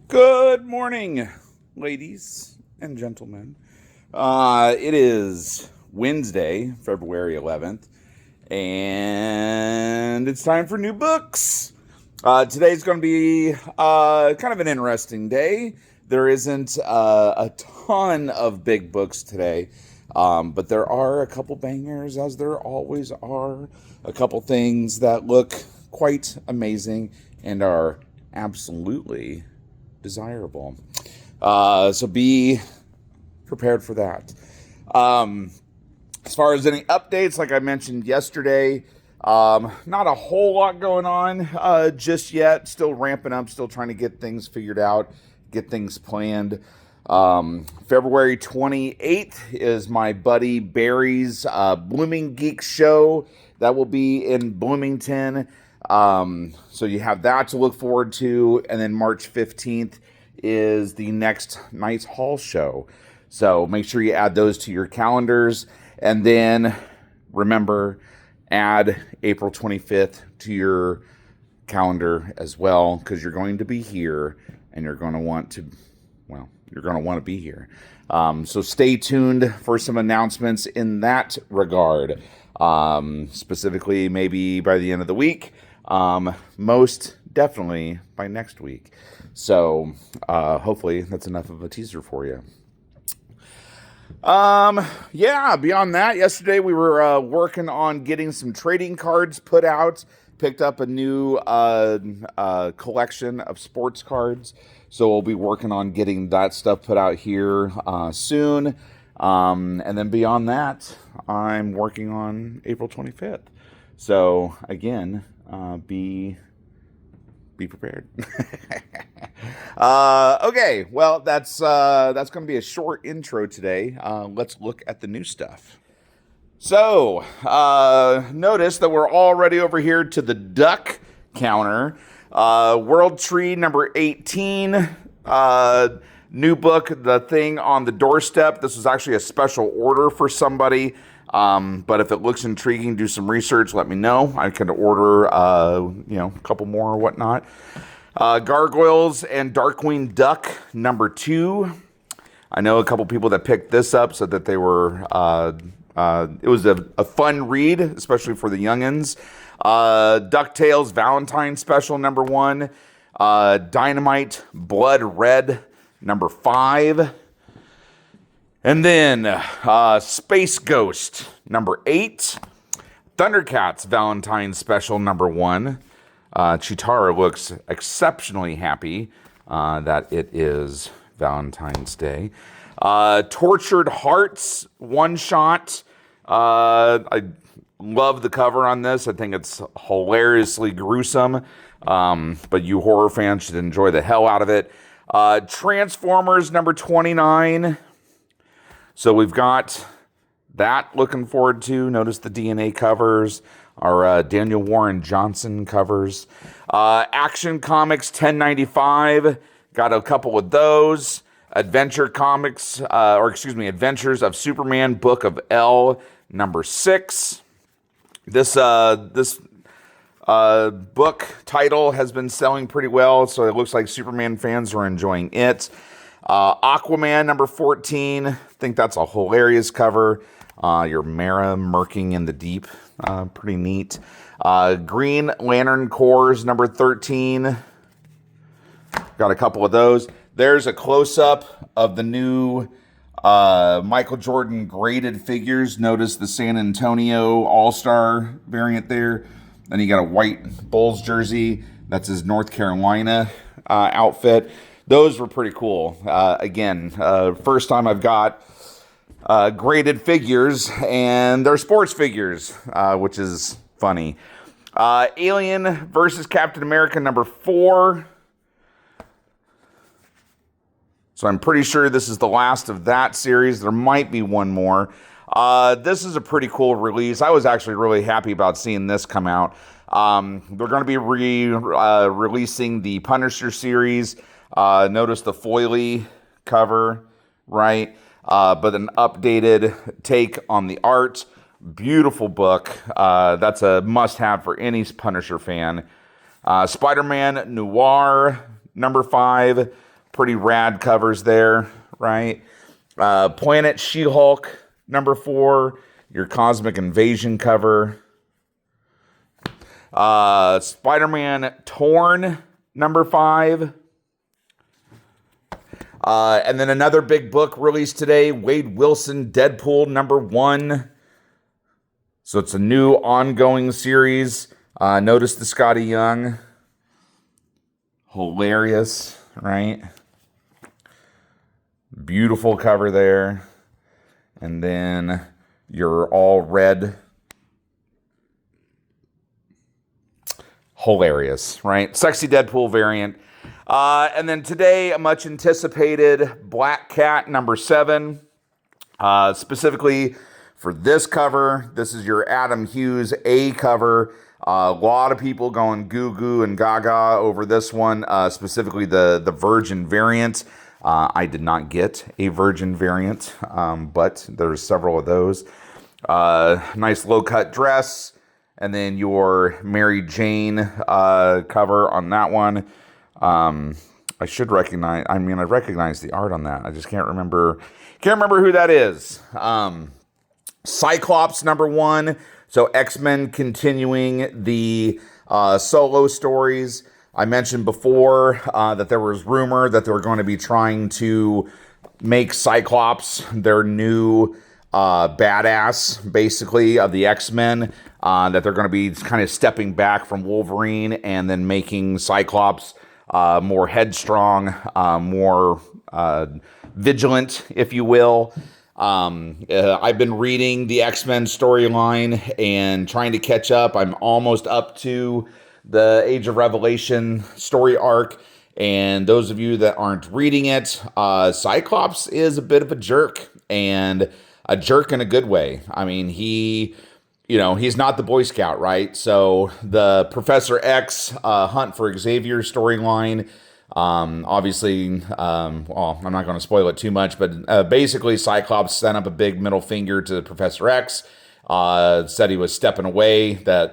Good morning, ladies and gentlemen. It is Wednesday, February 11th, and it's time for new books. Today's going to be kind of an interesting day. There isn't a ton of big books today, but there are a couple bangers, as there always are. A couple things that look quite amazing and are absolutely desirable. So be prepared for that. As far as any updates, like I mentioned yesterday, not a whole lot going on just yet. Still ramping up, still trying to get things figured out, get things planned. February 28th is my buddy Barry's Blooming Geek show. That will be in Bloomington. So you have that to look forward to. And then March 15th is the next Knights Hall show. So make sure you add those to your calendars. And then remember, add April 25th to your calendar as well, because you're going to be here and you're going to want to be here. So stay tuned for some announcements in that regard. Specifically, maybe by the end of the week. Most definitely by next week. So hopefully that's enough of a teaser for you. Beyond that, yesterday we were working on getting some trading cards put out. Picked up a new collection of sports cards. So we'll be working on getting that stuff put out here soon. And then beyond that, I'm working on April 25th. So again, be prepared. Okay, well, that's going to be a short intro today. Let's look at the new stuff. So, notice that we're already over here to the duck counter. World Tree number 18. New book, The Thing on the Doorstep. This was actually a special order for somebody. But if it looks intriguing, do some research, let me know. I could order, a couple more or whatnot. Gargoyles and Darkwing Duck number 2. I know a couple people that picked this up, so that they were, it was a fun read, especially for the youngins. DuckTales Valentine Special number 1. Dynamite Blood Red number 5. And then Space Ghost number 8. Thundercats Valentine Special number 1. Chitara looks exceptionally happy that it is Valentine's Day. Tortured Hearts one shot. I love the cover on this. I think it's hilariously gruesome. But you horror fans should enjoy the hell out of it. Transformers number 29. So we've got that looking forward to. Notice the DNA covers. Our Daniel Warren Johnson covers. Action Comics 1095. Got a couple of those. Adventure Comics, Adventures of Superman, Book of L, number 6. This book title has been selling pretty well, so it looks like Superman fans are enjoying it. Aquaman number 14. I think that's a hilarious cover. Your Mara murking in the deep. Pretty neat. Green Lantern Corps number 13. Got a couple of those. There's a close-up of the new Michael Jordan graded figures. Notice the San Antonio All-Star variant there. Then you got a white Bulls jersey. That's his North Carolina outfit. Those were pretty cool. Again, first time I've got graded figures, and they're sports figures, which is funny. Alien versus Captain America number 4. So I'm pretty sure this is the last of that series. There might be one more. This is a pretty cool release. I was actually really happy about seeing this come out. They're going to be releasing the Punisher series. Notice the foily cover, right? But an updated take on the art. Beautiful book. That's a must-have for any Punisher fan. Spider-Man Noir, number 5. Pretty rad covers there, right? Planet She-Hulk, number 4. Your Cosmic Invasion cover. Spider-Man Torn, number 5. And then another big book released today, Wade Wilson, Deadpool, number 1. So it's a new ongoing series. Notice the Scotty Young. Hilarious, right? Beautiful cover there. And then your all red. Hilarious, right? Sexy Deadpool variant. And then today, a much anticipated Black Cat number 7. Specifically for this cover, this is your Adam Hughes A cover. A lot of people going goo goo and gaga over this one, specifically the Virgin variant. I did not get a Virgin variant, but there's several of those. Nice low-cut dress, and then your Mary Jane cover on that one. I should recognize, I recognize the art on that. I just can't remember who that is. Cyclops number 1. So X-Men continuing the solo stories. I mentioned before that there was rumor that they were going to be trying to make Cyclops their new badass, basically, of the X-Men. That they're going to be kind of stepping back from Wolverine and then making Cyclops more headstrong, more vigilant, if you will. I've been reading the X-Men storyline and trying to catch up. I'm almost up to the Age of Revelation story arc. And those of you that aren't reading it, Cyclops is a bit of a jerk, and a jerk in a good way. I mean, he's not the Boy Scout, right? So the Professor X Hunt for Xavier storyline, obviously, well, I'm not going to spoil it too much, but basically Cyclops sent up a big middle finger to Professor X, said he was stepping away, that,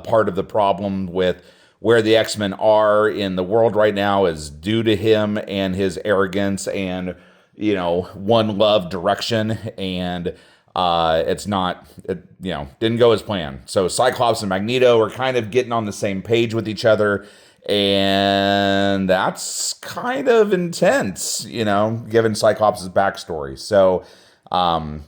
part of the problem with where the X-Men are in the world right now is due to him and his arrogance and, one love direction, and didn't go as planned. So Cyclops and Magneto are kind of getting on the same page with each other, and that's kind of intense, given Cyclops' backstory. So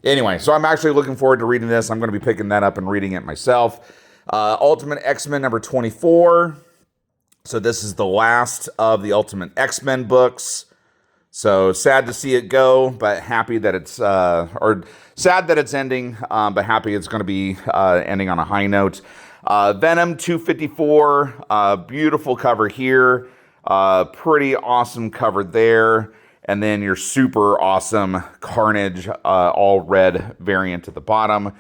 anyway, so I'm actually looking forward to reading this. I'm going to be picking that up and reading it myself. Ultimate X-Men number 24. So this is the last of the Ultimate X-Men books. So sad to see it go, but happy that it's, or sad that it's ending, but happy it's going to be ending on a high note. Venom 254, beautiful cover here. Pretty awesome cover there. And then your super awesome Carnage, all red variant at the bottom.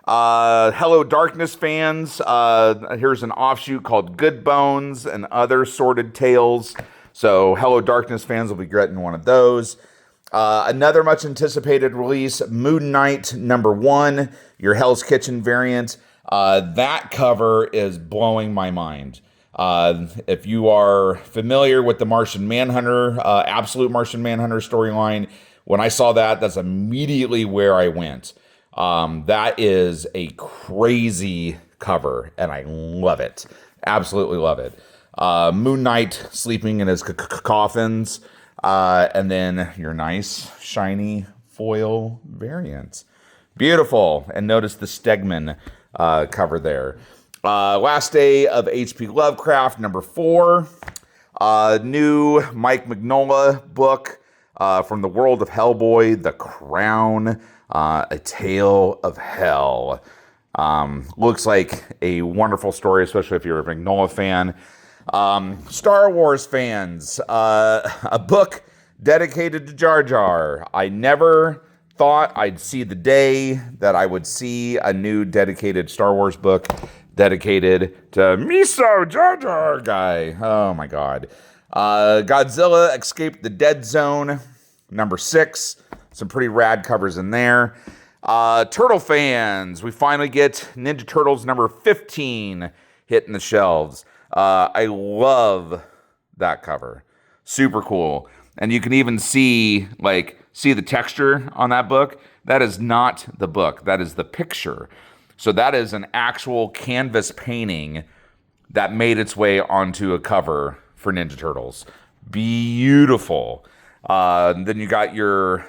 Hello Darkness fans, here's an offshoot called Good Bones and Other Sordid Tales. So Hello Darkness fans will be getting one of those. Another much anticipated release, Moon Knight number 1, your Hell's Kitchen variant. That cover is blowing my mind. If you are familiar with the Martian Manhunter, Absolute Martian Manhunter storyline, when I saw that, that's immediately where I went. That is a crazy cover, and I love it. Absolutely love it. Moon Knight sleeping in his coffins, and then your nice, shiny foil variant. Beautiful. And notice the Stegman cover there. Last Day of H.P. Lovecraft, number 4. New Mike Mignola book from the world of Hellboy, The Crown. A Tale of Hell. Looks like a wonderful story, especially if you're a Mignola fan. Star Wars fans, a book dedicated to Jar Jar. I never thought I'd see the day that I would see a new dedicated Star Wars book dedicated to Miso Jar Jar guy. Oh my God. Godzilla Escaped the Dead Zone, number 6. Some pretty rad covers in there. Turtle fans, we finally get Ninja Turtles number 15 hitting the shelves. I love that cover. Super cool. And you can even see the texture on that book. That is not the book. That is the picture. So that is an actual canvas painting that made its way onto a cover for Ninja Turtles. Beautiful. Then you got your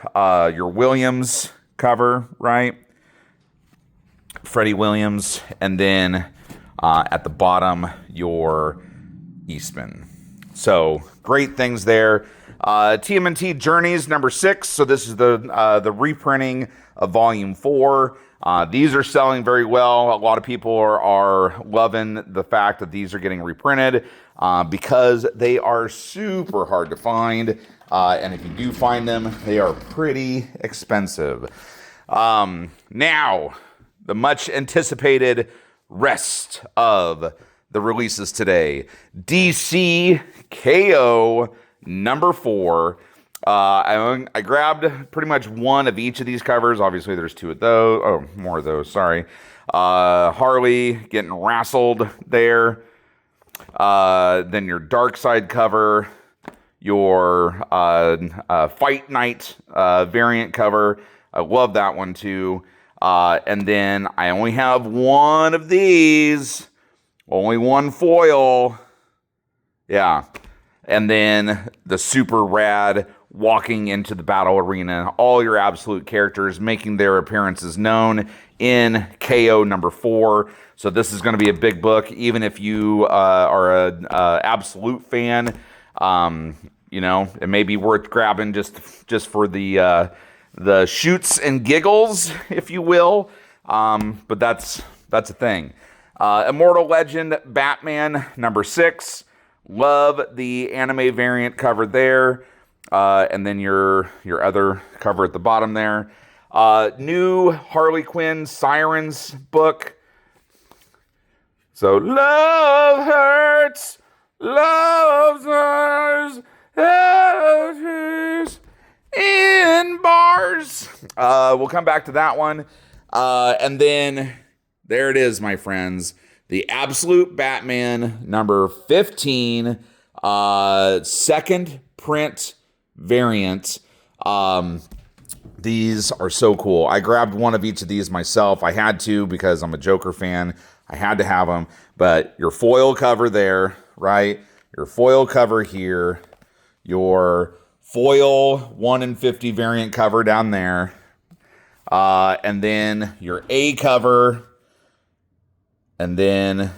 Williams cover, right? Freddie Williams. And then at the bottom, your Eastman. So great things there. TMNT Journeys number 6. So this is the reprinting of Volume 4. These are selling very well. A lot of people are loving the fact that these are getting reprinted because they are super hard to find. And if you do find them, they are pretty expensive. Now, the much anticipated rest of the releases today. DC KO number 4. I grabbed pretty much one of each of these covers. Obviously, there's 2 of those. Oh, more of those, sorry. Harley getting wrestled there. Then your Dark Side cover. Your Fight Night variant cover. I love that one too. And then I only have one of these. Only one foil. Yeah. And then the super rad walking into the battle arena. All your absolute characters making their appearances known in KO number 4. So this is going to be a big book. Even if you are an absolute fan, it may be worth grabbing just for the shoots and giggles, if you will. But that's a thing. Immortal Legend Batman number 6. Love the anime variant cover there. And then your other cover at the bottom there. New Harley Quinn Sirens book. So love hurts, love hurts, in bars. We'll come back to that one. And then there it is, my friends. The Absolute Batman number 15, second print variant. These are so cool. I grabbed one of each of these myself. I had to because I'm a Joker fan. I had to have them. But your foil cover there, right? Your foil cover here. Your foil 1 in 50 variant cover down there. And then your A cover. And then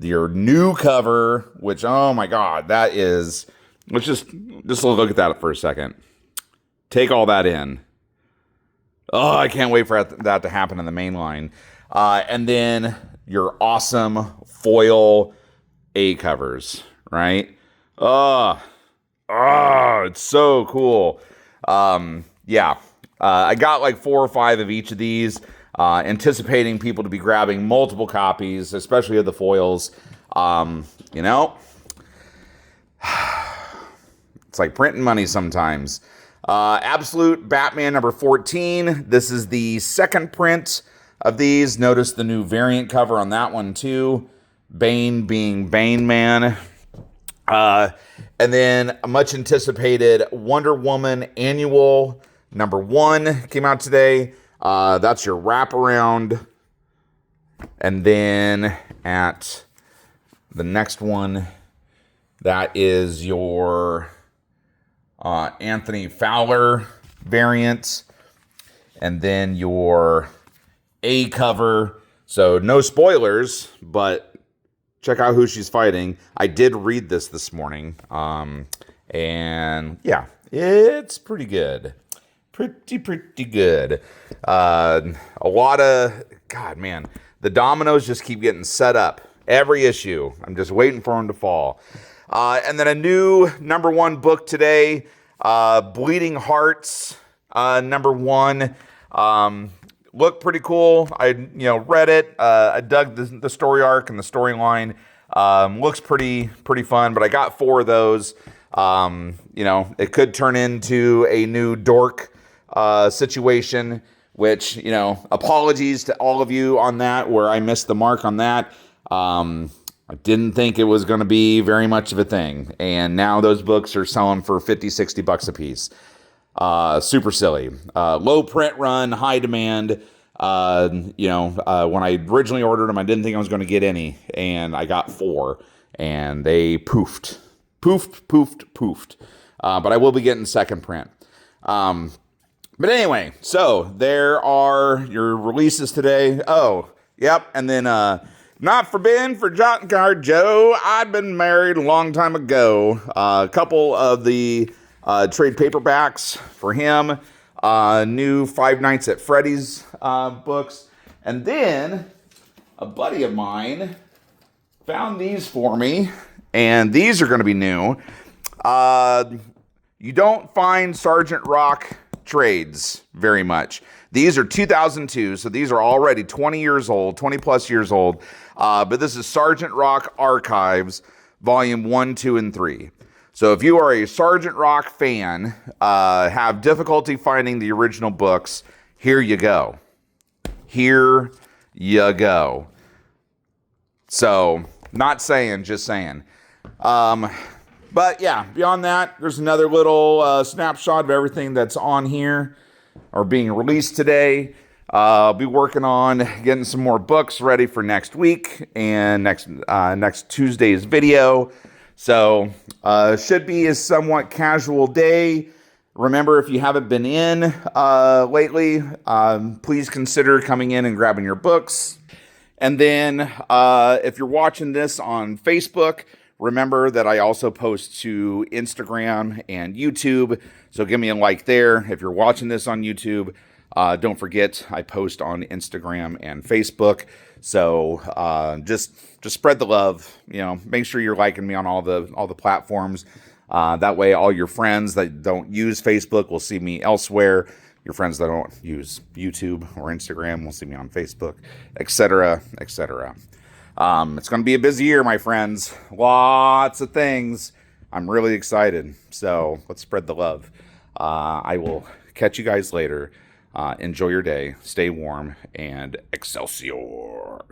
your new cover, which, oh my God, that is... Let's just look at that for a second. Take all that in. Oh, I can't wait for that to happen in the main line. And then your awesome foil A covers, right? It's so cool. Yeah. I got like 4 or 5 of each of these, anticipating people to be grabbing multiple copies, especially of the foils. It's like printing money sometimes. Absolute Batman number 14. This is the second print of these. Notice the new variant cover on that one too. Bane being Bane Man. And then a much anticipated Wonder Woman annual number 1 came out today. That's your wraparound. And then at the next one, that is your Anthony Fowler variant. And then your A cover. So no spoilers, but check out who she's fighting. I did read this morning. And yeah, it's pretty good. Pretty good. A lot of... God, man. The dominoes just keep getting set up. Every issue. I'm just waiting for them to fall. And then a new number 1 book today. Bleeding Hearts, number 1. Looked pretty cool. I read it. I dug the story arc and the storyline. Looks pretty fun, but I got 4 of those. It could turn into a new dork situation, which, apologies to all of you on that, where I missed the mark on that. I didn't think it was going to be very much of a thing. And now those books are selling for 50, 60 bucks a piece. Super silly. Low print run, high demand. When I originally ordered them, I didn't think I was going to get any. And I got 4. And they poofed. Poofed. But I will be getting second print. But anyway, so there are your releases today. Oh, yep. And then, not forbidden for Jot Card Joe. I'd been married a long time ago. A couple of the trade paperbacks for him. New Five Nights at Freddy's books. And then a buddy of mine found these for me. And these are going to be new. You don't find Sergeant Rock trades very much. These are 2002, so these are already 20 years old, 20 plus years old. But this is Sergeant Rock Archives, Volume 1, 2, and 3. So if you are a Sergeant Rock fan, have difficulty finding the original books, here you go. Here you go. So, not saying, just saying. But yeah, beyond that, there's another little snapshot of everything that's on here or being released today. I'll be working on getting some more books ready for next week and next Tuesday's video. So should be a somewhat casual day. Remember, if you haven't been in lately, please consider coming in and grabbing your books. And then if you're watching this on Facebook, remember that I also post to Instagram and YouTube, so give me a like there. If you're watching this on YouTube, don't forget I post on Instagram and Facebook. So just spread the love. Make sure you're liking me on all the platforms. That way, all your friends that don't use Facebook will see me elsewhere. Your friends that don't use YouTube or Instagram will see me on Facebook, etc., etc. It's going to be a busy year, my friends. Lots of things. I'm really excited. So let's spread the love. I will catch you guys later. Enjoy your day. Stay warm and Excelsior.